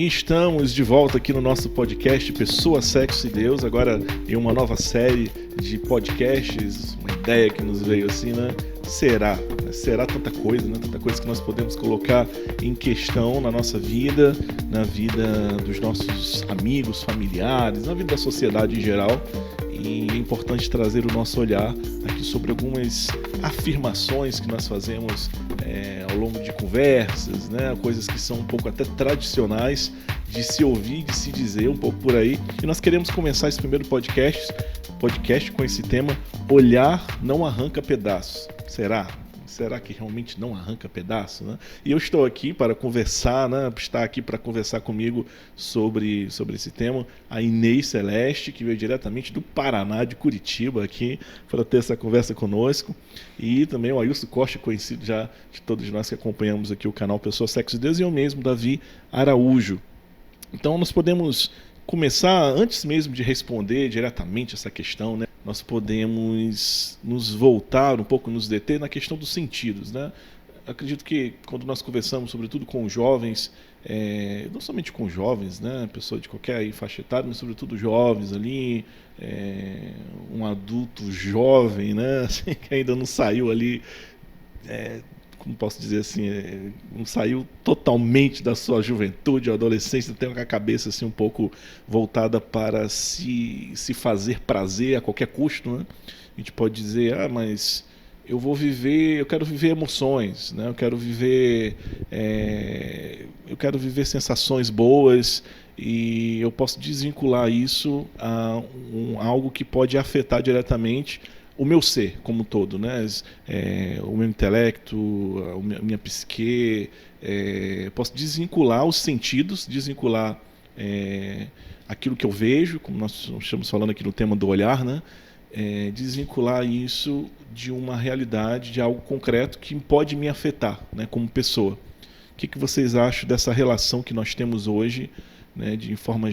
estamos de volta aqui no nosso podcast Pessoa, Sexo e Deus, agora em uma nova série de podcasts, uma ideia que nos veio assim, né? Será tanta coisa, né? Tanta coisa que nós podemos colocar em questão na nossa vida, na vida dos nossos amigos, familiares, na vida da sociedade em geral. E é importante trazer o nosso olhar aqui sobre algumas afirmações que nós fazemos ao longo de conversas, né? Coisas que são um pouco até tradicionais de se ouvir, de se dizer, um pouco por aí. E nós queremos começar esse primeiro podcast com esse tema: olhar não arranca pedaços. Será que realmente não arranca pedaço, né? E eu estou aqui para conversar, né? Está aqui para conversar comigo sobre esse tema a Inês Celeste, que veio diretamente do Paraná, de Curitiba, aqui para ter essa conversa conosco. E também o Ailson Costa, conhecido já de todos nós que acompanhamos aqui o canal Pessoa, Sexo e Deus, e eu mesmo, Davi Araújo. Então nós podemos começar, antes mesmo de responder diretamente essa questão, né? Nós podemos nos voltar um pouco, nos deter na questão dos sentidos, né? Acredito que quando nós conversamos, sobretudo com os jovens, não somente com jovens, né? Pessoa de qualquer faixa etária, mas sobretudo jovens ali, um adulto jovem, né? Assim, que ainda não saiu ali, como posso dizer assim, não saiu totalmente da sua juventude ou adolescência, tem uma cabeça assim um pouco voltada para se fazer prazer a qualquer custo, né? A gente pode dizer, mas eu quero viver emoções, né? Eu quero viver sensações boas, e eu posso desvincular isso a algo que pode afetar diretamente o meu ser como um todo, né? O meu intelecto, a minha psique, posso desvincular os sentidos, desvincular aquilo que eu vejo, como nós estamos falando aqui no tema do olhar, né? Desvincular isso de uma realidade, de algo concreto que pode me afetar, né, como pessoa. O que vocês acham dessa relação que nós temos hoje, né, de forma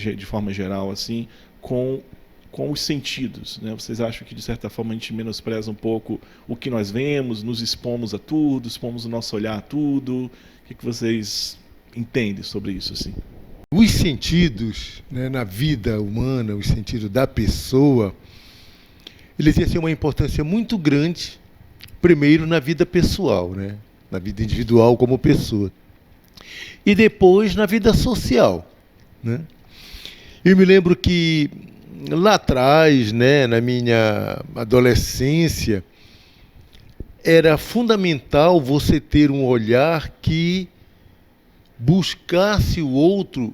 geral, assim, com os sentidos, né? Vocês acham que, de certa forma, a gente menospreza um pouco o que nós vemos, nos expomos a tudo, expomos o nosso olhar a tudo? O que vocês entendem sobre isso, assim? Os sentidos, né, na vida humana, os sentidos da pessoa, eles têm uma importância muito grande, primeiro na vida pessoal, né? Na vida individual como pessoa, e depois na vida social, né? Eu me lembro que lá atrás, né, na minha adolescência, era fundamental você ter um olhar que buscasse o outro,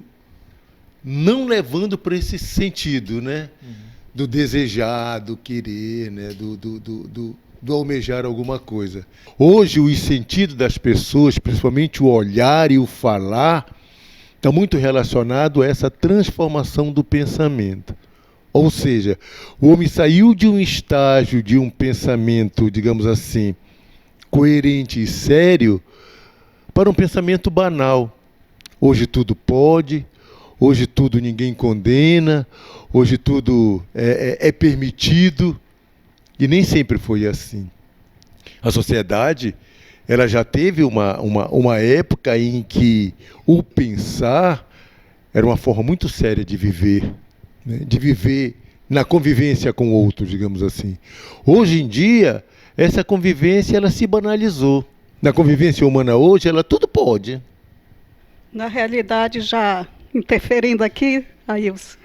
não levando para esse sentido, né, do desejar, do querer, né, do almejar alguma coisa. Hoje, os sentidos das pessoas, principalmente o olhar e o falar, está muito relacionado a essa transformação do pensamento. Ou seja, o homem saiu de um estágio de um pensamento, digamos assim, coerente e sério, para um pensamento banal. Hoje tudo pode, hoje tudo ninguém condena, hoje tudo é permitido, e nem sempre foi assim. A sociedade, ela já teve uma época em que o pensar era uma forma muito séria de viver, né? De viver na convivência com outros, digamos assim. Hoje em dia, essa convivência ela se banalizou. Na convivência humana hoje, ela tudo pode. Na realidade, já interferindo aqui, Ailson,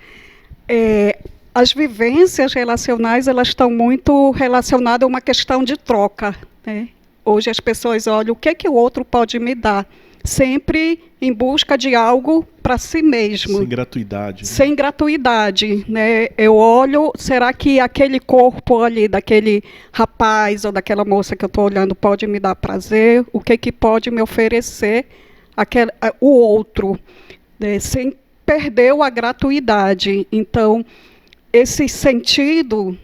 as vivências relacionais, elas estão muito relacionadas a uma questão de troca, né? Hoje as pessoas olham o que o outro pode me dar, sempre em busca de algo para si mesmo. Sem gratuidade. Né? Sem gratuidade, né? Eu olho, será que aquele corpo ali, daquele rapaz ou daquela moça que eu estou olhando, pode me dar prazer? O que pode me oferecer o outro, né? Sem perder a gratuidade. Então, esses sentidos,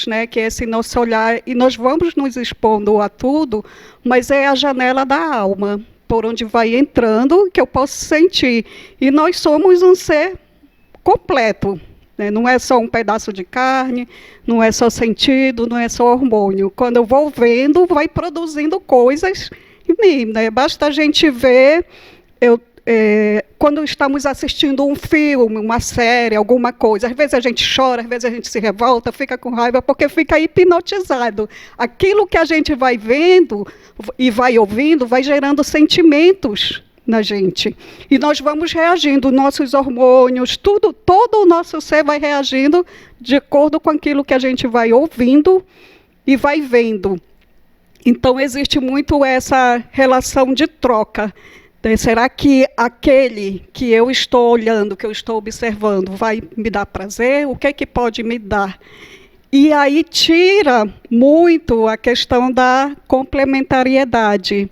né, que é esse nosso olhar, e nós vamos nos expondo a tudo, mas é a janela da alma, por onde vai entrando, que eu posso sentir. E nós somos um ser completo, né? Não é só um pedaço de carne, não é só sentido, não é só hormônio. Quando eu vou vendo, vai produzindo coisas em mim, né? Basta a gente ver, quando estamos assistindo um filme, uma série, alguma coisa, às vezes a gente chora, às vezes a gente se revolta, fica com raiva, porque fica hipnotizado. Aquilo que a gente vai vendo e vai ouvindo vai gerando sentimentos na gente. E nós vamos reagindo, nossos hormônios, todo o nosso ser vai reagindo de acordo com aquilo que a gente vai ouvindo e vai vendo. Então, existe muito essa relação de troca. Será que aquele que eu estou olhando, que eu estou observando, vai me dar prazer? O que é que pode me dar? E aí tira muito a questão da complementariedade,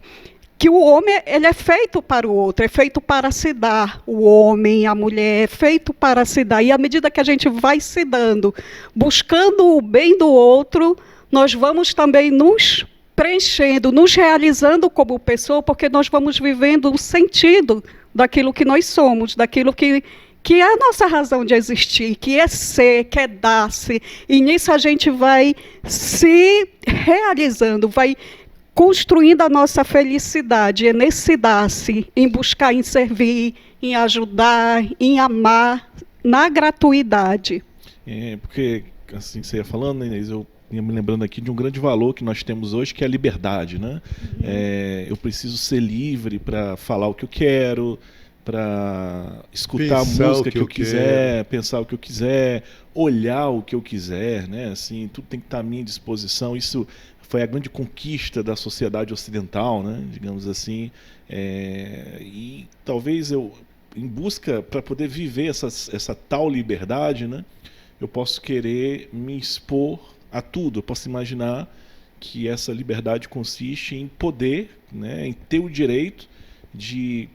que o homem ele é feito para o outro, é feito para se dar. O homem, a mulher, é feito para se dar. E à medida que a gente vai se dando, buscando o bem do outro, nós vamos também nos preenchendo, nos realizando como pessoa, porque nós vamos vivendo o sentido daquilo que nós somos, daquilo que é a nossa razão de existir, que é ser, que é dar-se. E nisso a gente vai se realizando, vai construindo a nossa felicidade, é nesse dar-se, em buscar, em servir, em ajudar, em amar, na gratuidade. Porque, assim, você ia falando, Inês, eu ia me lembrando aqui de um grande valor que nós temos hoje, que é a liberdade, né? Eu preciso ser livre para falar o que eu quero, para escutar Pensar a música o que que eu eu quiser, pensar o que eu quiser, olhar o que eu quiser, né? Assim, tudo tem que estar à minha disposição. Isso foi a grande conquista da sociedade ocidental, né? Digamos assim. E talvez eu, em busca para poder viver essa tal liberdade, né? Eu posso querer me expor a tudo. Eu posso imaginar que essa liberdade consiste em poder, né? Em ter o direito de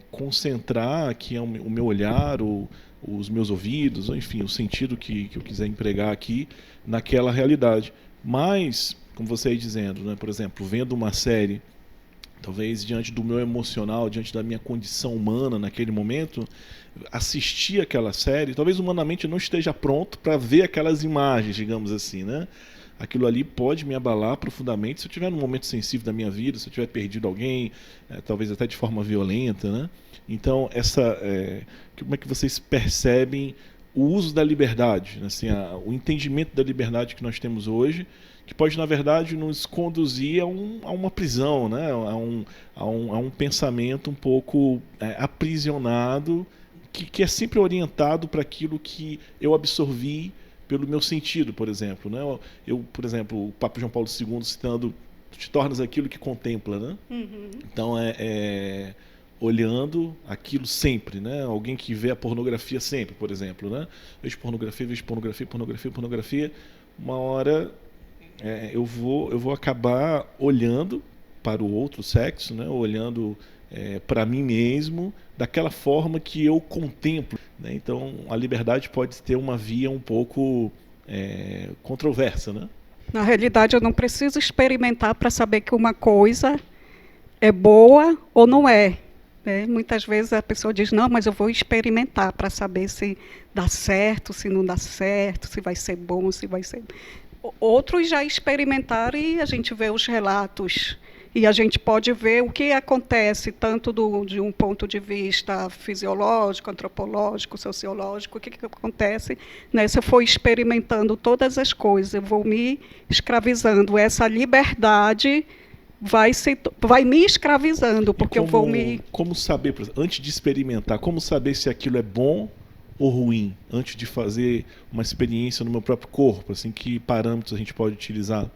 concentrar aqui o meu olhar, os meus ouvidos, ou, enfim, o sentido que eu quiser empregar aqui naquela realidade. Mas, como você aí dizendo, né, por exemplo, vendo uma série, talvez diante do meu emocional, diante da minha condição humana naquele momento, assistir aquela série, talvez humanamente eu não esteja pronto para ver aquelas imagens, digamos assim, né? Aquilo ali pode me abalar profundamente se eu estiver num momento sensível da minha vida, se eu tiver perdido alguém, talvez até de forma violenta, né? Então, como é que vocês percebem o uso da liberdade, assim, o entendimento da liberdade que nós temos hoje, que pode, na verdade, nos conduzir a uma prisão, né? a um pensamento um pouco aprisionado, que é sempre orientado para aquilo que eu absorvi pelo meu sentido, por exemplo, né? Por exemplo, o Papa João Paulo II citando, tu te tornas aquilo que contempla, né? Uhum. Então, olhando aquilo sempre, né? Alguém que vê a pornografia sempre, por exemplo, né? Vejo pornografia. Uma hora eu vou acabar olhando para o outro sexo, né? Olhando para mim mesmo, daquela forma que eu contemplo, né? Então, a liberdade pode ter uma via um pouco controversa, né? Na realidade, eu não preciso experimentar para saber que uma coisa é boa ou não é. Muitas vezes a pessoa diz, não, mas eu vou experimentar para saber se dá certo, se não dá certo, se vai ser bom, se vai ser... Outros já experimentaram e a gente vê os relatos. E a gente pode ver o que acontece, tanto de um ponto de vista fisiológico, antropológico, sociológico, o que acontece, né? Se eu for experimentando todas as coisas, eu vou me escravizando. Essa liberdade vai me escravizando, porque eu vou me... Como saber, antes de experimentar, como saber se aquilo é bom ou ruim, antes de fazer uma experiência no meu próprio corpo, assim, que parâmetros a gente pode utilizar?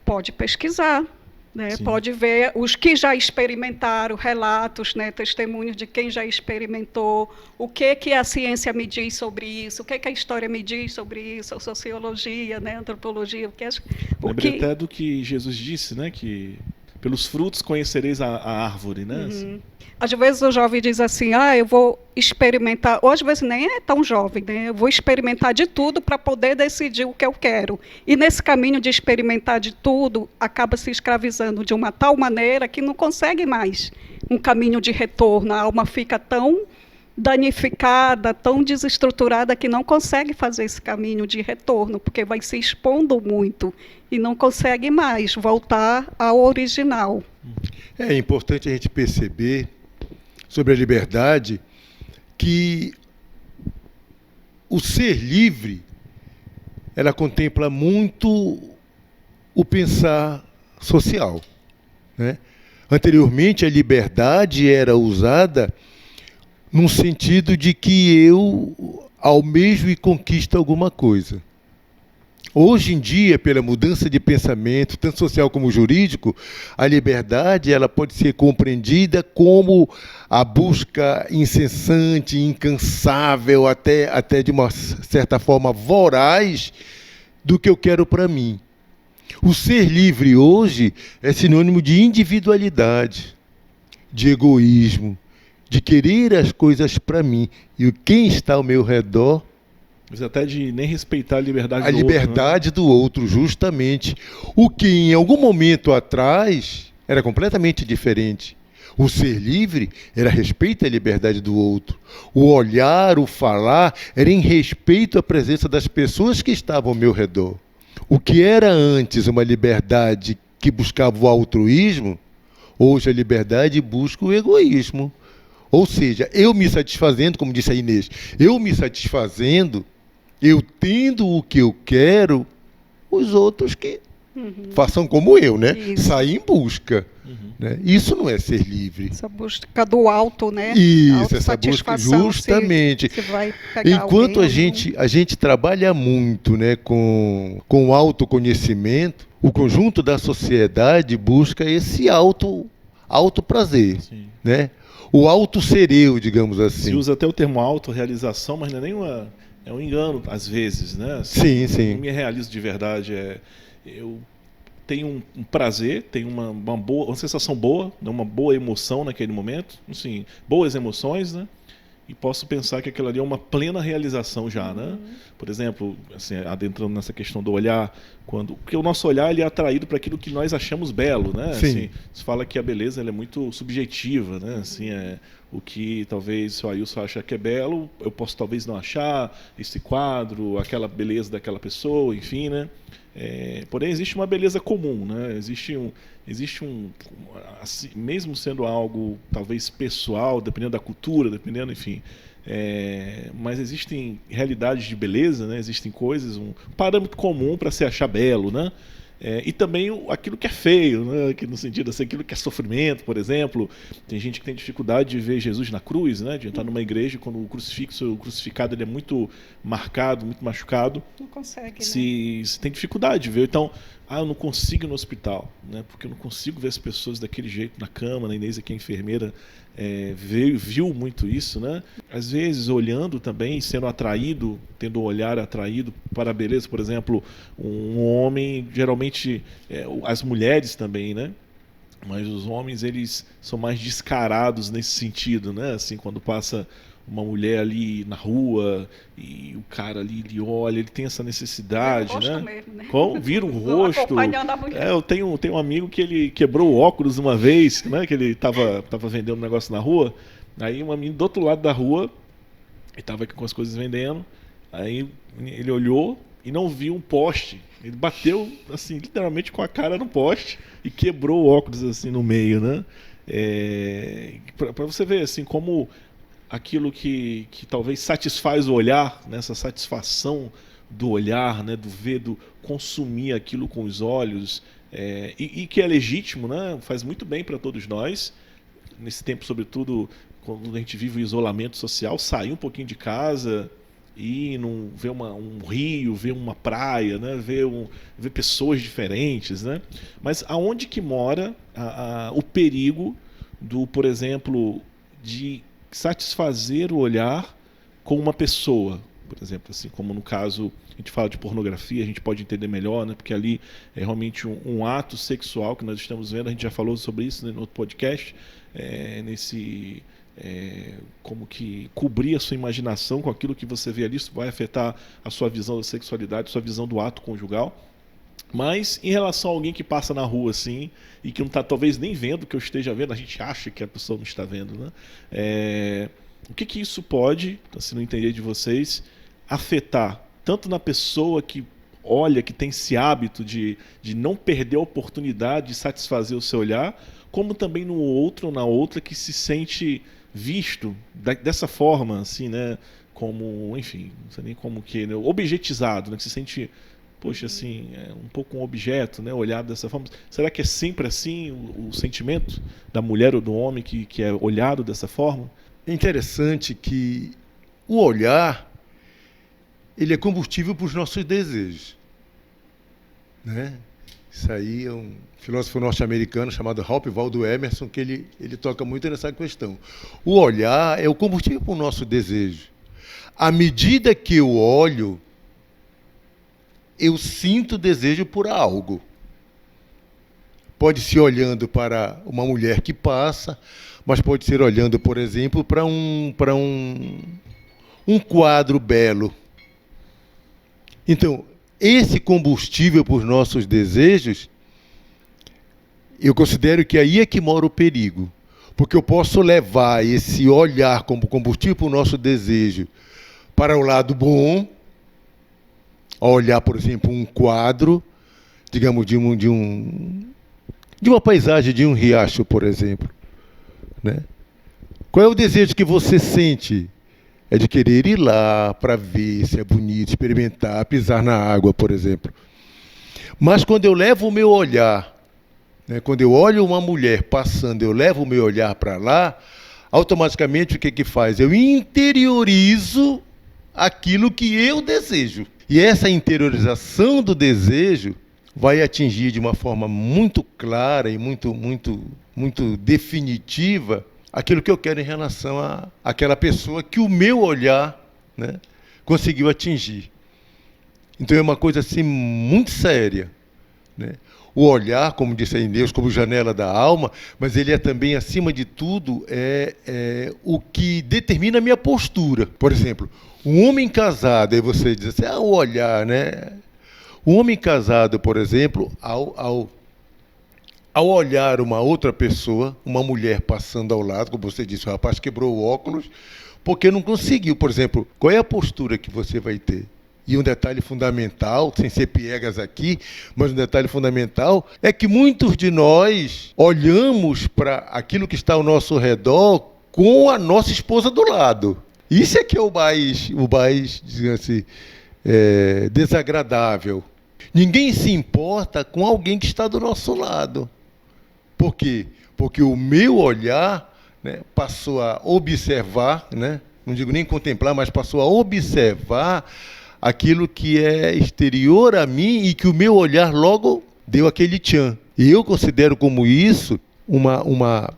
Pode pesquisar, né? Pode ver os que já experimentaram, relatos, né? Testemunhos de quem já experimentou, o que a ciência me diz sobre isso, o que a história me diz sobre isso, a sociologia, né? A antropologia. Lembrei até do que Jesus disse, né? Que pelos frutos conhecereis a árvore, né? Uhum. Assim. Às vezes o jovem diz assim, eu vou experimentar, ou às vezes nem é tão jovem, né? Eu vou experimentar de tudo para poder decidir o que eu quero. E nesse caminho de experimentar de tudo, acaba se escravizando de uma tal maneira que não consegue mais um caminho de retorno. A alma fica tão danificada, tão desestruturada, que não consegue fazer esse caminho de retorno, porque vai se expondo muito e não consegue mais voltar ao original. É importante a gente perceber sobre a liberdade, que o ser livre, ela contempla muito o pensar social, né? Anteriormente, a liberdade era usada num sentido de que eu almejo e conquisto alguma coisa. Hoje em dia, pela mudança de pensamento, tanto social como jurídico, a liberdade ela pode ser compreendida como a busca incessante, incansável, até de uma certa forma voraz, do que eu quero para mim. O ser livre hoje é sinônimo de individualidade, de egoísmo, de querer as coisas para mim. E quem está ao meu redor, Mas até de nem respeitar a liberdade a do liberdade do outro, justamente. O que em algum momento atrás era completamente diferente. O ser livre era respeito à liberdade do outro. O olhar, o falar, era em respeito à presença das pessoas que estavam ao meu redor. O que era antes uma liberdade que buscava o altruísmo, hoje a liberdade busca o egoísmo. Ou seja, eu me satisfazendo, como disse a Inês, eu me satisfazendo, eu tendo o que eu quero, os outros que façam como eu, né? Isso. Saem em busca. Né? Isso não é ser livre. Essa busca do alto, né? Isso, essa busca, Autossatisfação, justamente. se vai pegar Enquanto alguém, a gente trabalha muito, né, com o autoconhecimento, o conjunto da sociedade busca esse auto prazer, Sim. né? O auto ser eu, digamos Se assim. usa até o termo autorrealização, mas não é nenhuma. É um engano, às vezes, né? Sim, sim. Eu não me realizo de verdade. Eu tenho um prazer, tenho uma sensação boa, né, uma boa emoção naquele momento, assim, boas emoções, né? E posso pensar que aquilo ali é uma plena realização já, né? Por exemplo, assim, adentrando nessa questão do olhar, porque o nosso olhar ele é atraído para aquilo que nós achamos belo, né? Sim. Assim, se fala que a beleza ela é muito subjetiva, né? Assim, o que talvez o Ailson acha que é belo, eu posso talvez não achar esse quadro, aquela beleza daquela pessoa, enfim, né? Porém, existe uma beleza comum, né? Existe assim, mesmo sendo algo talvez pessoal, dependendo da cultura, dependendo, enfim, mas existem realidades de beleza, né? Existem coisas, um parâmetro comum para se achar belo, né? E também aquilo que é feio, né? Que no sentido assim, aquilo que é sofrimento, por exemplo. Tem gente que tem dificuldade de ver Jesus na cruz, né? De entrar numa igreja quando o crucificado ele é muito marcado, muito machucado. Não consegue, né? Se tem dificuldade de ver. Então, eu não consigo ir no hospital, né? Porque eu não consigo ver as pessoas daquele jeito na cama. A Inês aqui, a enfermeira, viu muito isso, né? Às vezes, olhando também, sendo atraído, tendo um olhar atraído para a beleza, por exemplo, um homem, geralmente, as mulheres também, né? Mas os homens, eles são mais descarados nesse sentido, né? Assim, quando passa uma mulher ali na rua e o cara ali ele olha, ele tem essa necessidade, Vira o rosto né? mesmo, né? Vira o rosto. Acompanhando a mulher. Eu tenho um amigo que ele quebrou o óculos uma vez, né? Que ele tava vendendo um negócio na rua. Aí uma menina do outro lado da rua, ele tava aqui com as coisas vendendo. Aí ele olhou e não viu um poste. Ele bateu, assim, literalmente com a cara no poste e quebrou o óculos, assim, no meio, né? Para você ver, assim, como aquilo que talvez satisfaz o olhar, né? Essa satisfação do olhar, né? Do ver, do consumir aquilo com os olhos, e que é legítimo, né? Faz muito bem para todos nós, nesse tempo, sobretudo, quando a gente vive o isolamento social, sair um pouquinho de casa e ver um rio, ver uma praia, né? ver pessoas diferentes, né? Mas aonde que mora o perigo por exemplo, de satisfazer o olhar com uma pessoa, por exemplo, assim como no caso a gente fala de pornografia, a gente pode entender melhor, né? Porque ali é realmente um ato sexual que nós estamos vendo, a gente já falou sobre isso, né, no outro podcast, como que cobrir a sua imaginação com aquilo que você vê ali, isso vai afetar a sua visão da sexualidade, a sua visão do ato conjugal. Mas em relação a alguém que passa na rua assim e que não está talvez nem vendo o que eu esteja vendo, a gente acha que a pessoa não está vendo, né? O que isso pode, se não entender de vocês, afetar tanto na pessoa que olha, que tem esse hábito de não perder a oportunidade de satisfazer o seu olhar, como também no outro ou na outra que se sente visto dessa forma, assim, né? Como, enfim, não sei nem como que, né? Objetizado, né? Que se sente, poxa, assim, um pouco um objeto, né? Olhado dessa forma. Será que é sempre assim o sentimento da mulher ou do homem que é olhado dessa forma? É interessante que o olhar, ele é combustível para os nossos desejos, né? Isso aí é um filósofo norte-americano chamado Ralph Waldo Emerson, que ele toca muito nessa questão. O olhar é o combustível para o nosso desejo. À medida que eu olho, eu sinto desejo por algo. Pode ser olhando para uma mulher que passa, mas pode ser olhando, por exemplo, para um quadro belo. Então, esse combustível para os nossos desejos, eu considero que aí é que mora o perigo. Porque eu posso levar esse olhar como combustível para o nosso desejo para o lado bom, ao olhar, por exemplo, um quadro, digamos, de uma paisagem, de um riacho, por exemplo, né? Qual é o desejo que você sente? É de querer ir lá para ver se é bonito, experimentar, pisar na água, por exemplo. Mas quando eu levo o meu olhar, né, quando eu olho uma mulher passando, eu levo o meu olhar para lá, automaticamente o que faz? Eu interiorizo aquilo que eu desejo. E essa interiorização do desejo vai atingir de uma forma muito clara e muito definitiva aquilo que eu quero em relação àquela pessoa que o meu olhar, né, conseguiu atingir. Então é uma coisa assim muito séria, né? O olhar, como disse aí Deus, como janela da alma, mas ele é também, acima de tudo, o que determina a minha postura. Por exemplo, um homem casado, aí você diz assim, o olhar, né? O homem casado, por exemplo, ao olhar uma outra pessoa, uma mulher passando ao lado, como você disse, o rapaz quebrou o óculos, porque não conseguiu. Por exemplo, qual é a postura que você vai ter? E um detalhe fundamental, sem ser piegas aqui, mas um detalhe fundamental, é que muitos de nós olhamos para aquilo que está ao nosso redor com a nossa esposa do lado. Isso é que é o mais digamos assim, desagradável. Ninguém se importa com alguém que está do nosso lado. Por quê? Porque o meu olhar, né, passou a observar, né, não digo nem contemplar, mas passou a observar aquilo que é exterior a mim e que o meu olhar logo deu aquele tchan. E eu considero como isso uma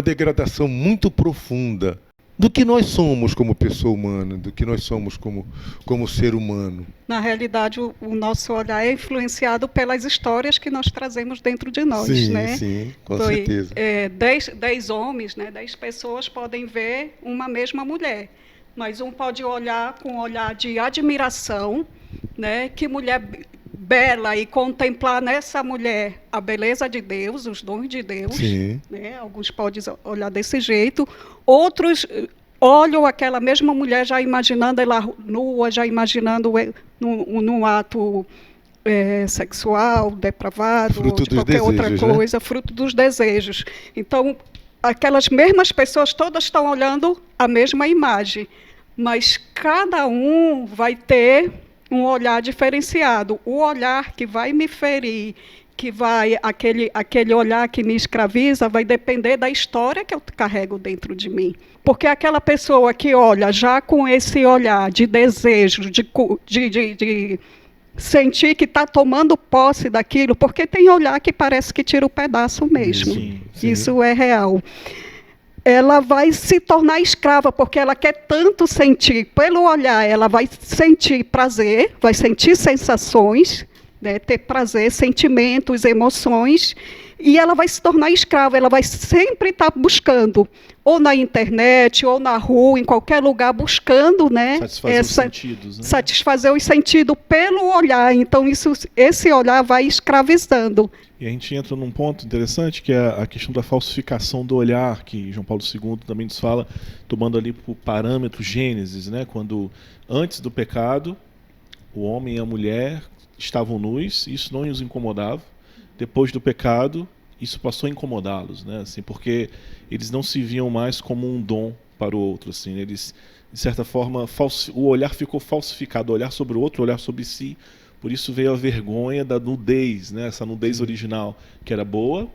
degradação muito profunda do que nós somos como pessoa humana, do que nós somos como ser humano. Na realidade, o nosso olhar é influenciado pelas histórias que nós trazemos dentro de nós, sim, né? Sim, com certeza. 10 homens, né, 10 pessoas podem ver uma mesma mulher, mas um pode olhar com um olhar de admiração, né, que mulher bela, e contemplar nessa mulher a beleza de Deus, os dons de Deus, né? Alguns podem olhar desse jeito, outros olham aquela mesma mulher já imaginando ela nua, já imaginando num ato sexual, depravado, fruto ou de qualquer outra coisa, né? Fruto dos desejos. Então, aquelas mesmas pessoas todas estão olhando a mesma imagem, mas cada um vai ter um olhar diferenciado. O olhar que vai me ferir, aquele olhar que me escraviza, vai depender da história que eu carrego dentro de mim. Porque aquela pessoa que olha já com esse olhar de desejo, de sentir que está tomando posse daquilo, porque tem olhar que parece que tira o pedaço mesmo. Sim. Isso é real. Ela vai se tornar escrava, porque ela quer tanto sentir, pelo olhar, ela vai sentir prazer, vai sentir sensações, né, ter prazer, sentimentos, emoções, e ela vai se tornar escrava, ela vai sempre estar buscando, ou na internet, ou na rua, em qualquer lugar, buscando, né, satisfazer os sentidos pelo olhar. Então, esse olhar vai escravizando. E a gente entra num ponto interessante, que é a questão da falsificação do olhar, que João Paulo II também nos fala, tomando ali por parâmetro Gênesis, né? Quando antes do pecado, o homem e a mulher estavam nus, isso não os incomodava. Depois do pecado, isso passou a incomodá-los, né? Assim, porque eles não se viam mais como um dom para o outro, assim, eles, de certa forma, o olhar ficou falsificado, o olhar sobre o outro, o olhar sobre si. Por isso veio a vergonha da nudez, né? Essa nudez original, que era boa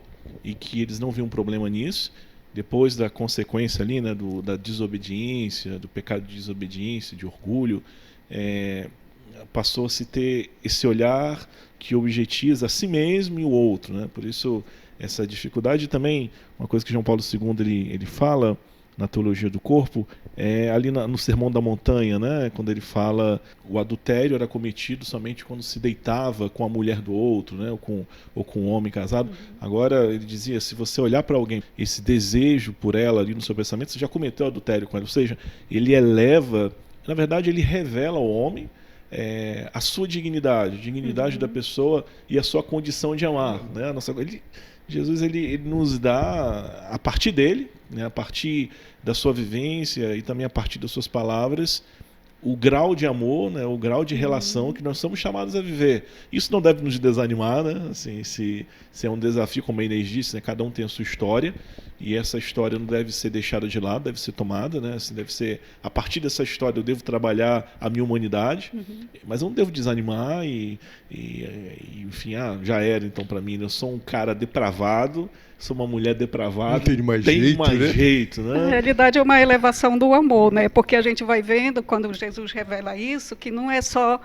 e que eles não viam problema nisso. Depois da consequência ali, né, da desobediência, do pecado de desobediência, de orgulho, passou a se ter esse olhar que objetiza a si mesmo e o outro, né? Por isso essa dificuldade também, uma coisa que João Paulo II ele fala na teologia do corpo, ali no Sermão da Montanha, né? Quando ele fala o adultério era cometido somente quando se deitava com a mulher do outro, né? ou com um homem casado. Agora ele dizia, se você olhar para alguém, esse desejo por ela ali no seu pensamento, você já cometeu adultério com ela. Ou seja, ele eleva, na verdade ele revela ao homem a sua dignidade, a dignidade da pessoa e a sua condição de amar, né? Jesus ele nos dá, a partir dele, né, a partir da sua vivência e também a partir das suas palavras, o grau de amor, né, o grau de relação que nós somos chamados a viver. Isso não deve nos desanimar, né? Assim, se é um desafio, como a Inês disse, né, cada um tem a sua história e essa história não deve ser deixada de lado, deve ser tomada, né? Assim, deve ser, a partir dessa história eu devo trabalhar a minha humanidade, mas eu não devo desanimar enfim, já era então para mim, né? Eu sou um cara depravado, sou uma mulher depravada, tem mais jeito, né? Na realidade é uma elevação do amor, né? Porque a gente vai vendo, quando Jesus revela isso, que não é só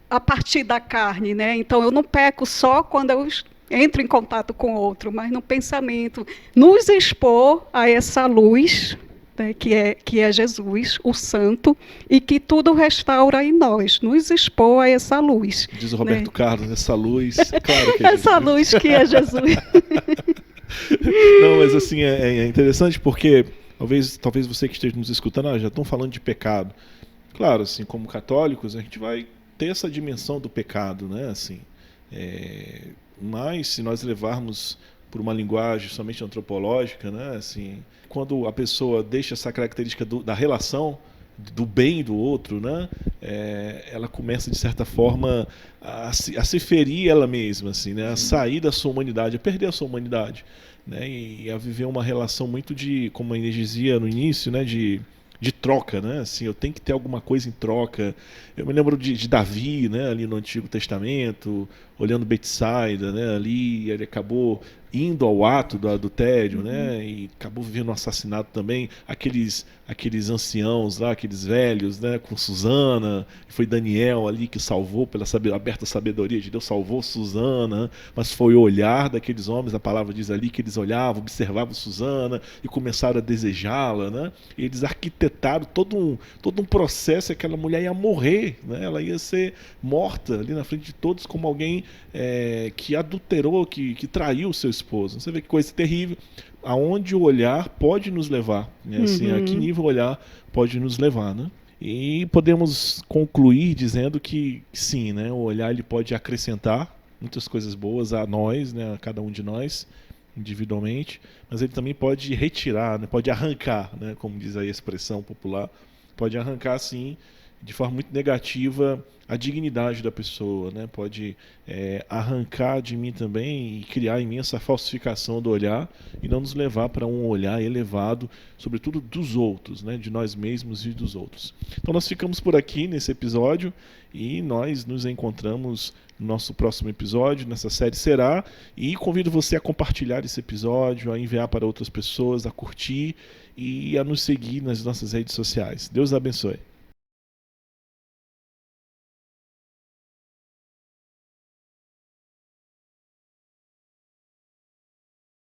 a partir da carne, né? Então eu não peco só quando eu entro em contato com o outro, mas no pensamento, nos expor a essa luz, né, que é Jesus, o Santo, e que tudo restaura em nós, nos expor a essa luz. Diz o Roberto Carlos, essa luz, claro que é essa Jesus. Luz que é Jesus. Não, mas assim, é interessante porque talvez você que esteja nos escutando, já estão falando de pecado. Claro, assim, como católicos, a gente vai ter essa dimensão do pecado, né? Assim, mas se nós levarmos por uma linguagem somente antropológica, né? Assim, quando a pessoa deixa essa característica da relação, do bem do outro, né? Ela começa, de certa forma, a se ferir ela mesma, assim, né? A sair da sua humanidade, a perder a sua humanidade, né? E a viver uma relação muito como a Inês dizia no início, né? De troca, né? Assim, eu tenho que ter alguma coisa em troca. Eu me lembro de Davi, né? Ali no Antigo Testamento, olhando Betsaida, né? Ali ele acabou indo ao ato do adultério, né? E acabou vivendo um assassinato também. Aqueles anciãos lá, aqueles velhos, né? Com Susana, foi Daniel ali que salvou pela aberta sabedoria de Deus, salvou Susana, mas foi o olhar daqueles homens, a palavra diz ali que eles olhavam, observavam Susana e começaram a desejá-la, né? E eles arquitetaram todo um processo, aquela mulher ia morrer, né? Ela ia ser morta ali na frente de todos como alguém que adulterou, que traiu o seu esposo. Você vê que coisa terrível, aonde o olhar pode nos levar, né? Assim, a que nível o olhar pode nos levar, né? E podemos concluir dizendo que sim, né? O olhar ele pode acrescentar muitas coisas boas a nós, né? A cada um de nós individualmente, mas ele também pode retirar, né? Pode arrancar, né? Como diz aí a expressão popular, pode arrancar sim de forma muito negativa a dignidade da pessoa, né? Pode arrancar de mim também e criar em mim essa falsificação do olhar e não nos levar para um olhar elevado, sobretudo dos outros, né? De nós mesmos e dos outros. Então nós ficamos por aqui nesse episódio e nós nos encontramos no nosso próximo episódio, nessa série Será, e convido você a compartilhar esse episódio, a enviar para outras pessoas, a curtir e a nos seguir nas nossas redes sociais. Deus abençoe.